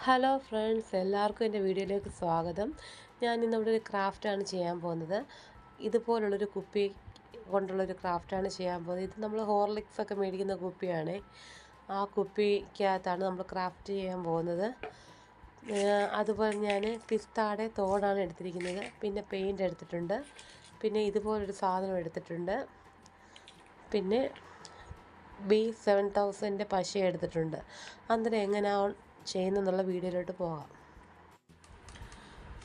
Hello friends, എല്ലാവർക്കും എൻ്റെ വീഡിയോയിലേക്ക് സ്വാഗതം. ഞാൻ ഇന്നിവിടെ ഒരു ക്രാഫ്റ്റാണ് ചെയ്യാൻ പോകുന്നത്. ഇതുപോലുള്ളൊരു കുപ്പി കൊണ്ടുള്ളൊരു ക്രാഫ്റ്റാണ് ചെയ്യാൻ പോകുന്നത്. ഇത് നമ്മൾ ഹോർലിക്സ് ഒക്കെ മേടിക്കുന്ന കുപ്പിയാണ്. ആ കുപ്പിക്കകത്താണ് നമ്മൾ ക്രാഫ്റ്റ് ചെയ്യാൻ പോകുന്നത്. അതുപോലെ ഞാൻ പിസ്താടെ തോടാണ് എടുത്തിരിക്കുന്നത്. പിന്നെ പെയിൻ്റ് എടുത്തിട്ടുണ്ട്. പിന്നെ ഇതുപോലൊരു സാധനം എടുത്തിട്ടുണ്ട്. പിന്നെ B7000 പശ എടുത്തിട്ടുണ്ട്. അന്നേരം എങ്ങനെയാണ് ചെയ്യുന്നതെന്നുള്ള വീഡിയോയിലോട്ട് പോകാം.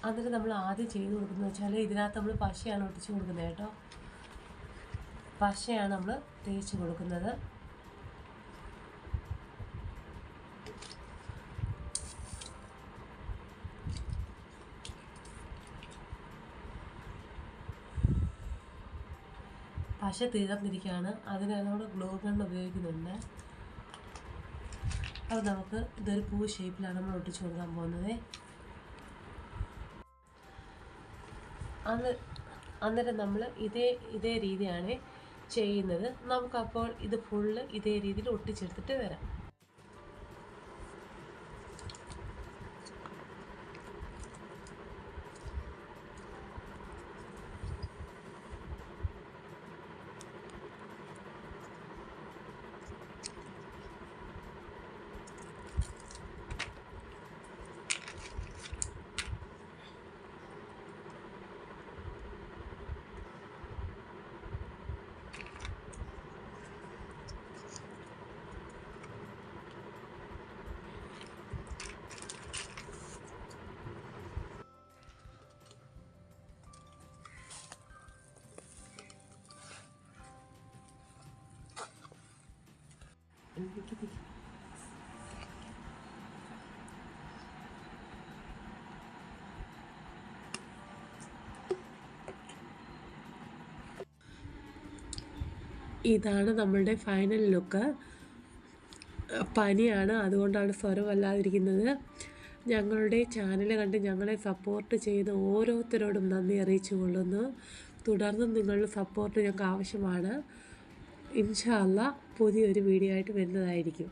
അന്നേരം നമ്മൾ ആദ്യം ചെയ്ത് കൊടുക്കുന്നത് വെച്ചാൽ ഇതിനകത്ത് നമ്മൾ പശയാണ് ഒട്ടിച്ച് കൊടുക്കുന്നത് കേട്ടോ. പശയാണ് നമ്മൾ തേച്ച് കൊടുക്കുന്നത്. പശ തീർന്നിരിക്കുകയാണ്. അതിനാണ് നമ്മൾ ഗ്ലൂ ഗൺ ഉപയോഗിക്കുന്നുണ്ട്. അത് നമുക്ക് ഇതൊരു പൂ ഷേപ്പിലാണ് നമ്മൾ ഒട്ടിച്ച് കൊടുക്കാൻ പോകുന്നത്. അന്നേരം നമ്മൾ ഇതേ രീതിയാണ് ചെയ്യുന്നത്. നമുക്കപ്പോൾ ഇത് ഫുള്ള് ഇതേ രീതിയിൽ ഒട്ടിച്ചെടുത്തിട്ട് വരാം. ഇതാണ് നമ്മളുടെ ഫൈനൽ ലുക്ക്. പനിയാണ്, അതുകൊണ്ടാണ് സ്വരമല്ലാതിരിക്കുന്നത്. ഞങ്ങളുടെ ചാനൽ കണ്ട് ഞങ്ങളെ സപ്പോർട്ട് ചെയ്ത് ഓരോരുത്തരോടും നന്ദി അറിയിച്ചു കൊള്ളുന്നു. തുടർന്നും നിങ്ങളുടെ സപ്പോർട്ട് ഞങ്ങൾക്ക് ആവശ്യമാണ്. ഇൻഷാ അല്ലാഹ് പുതിയൊരു വീഡിയോ ആയിട്ട് വരുന്നതായിരിക്കും.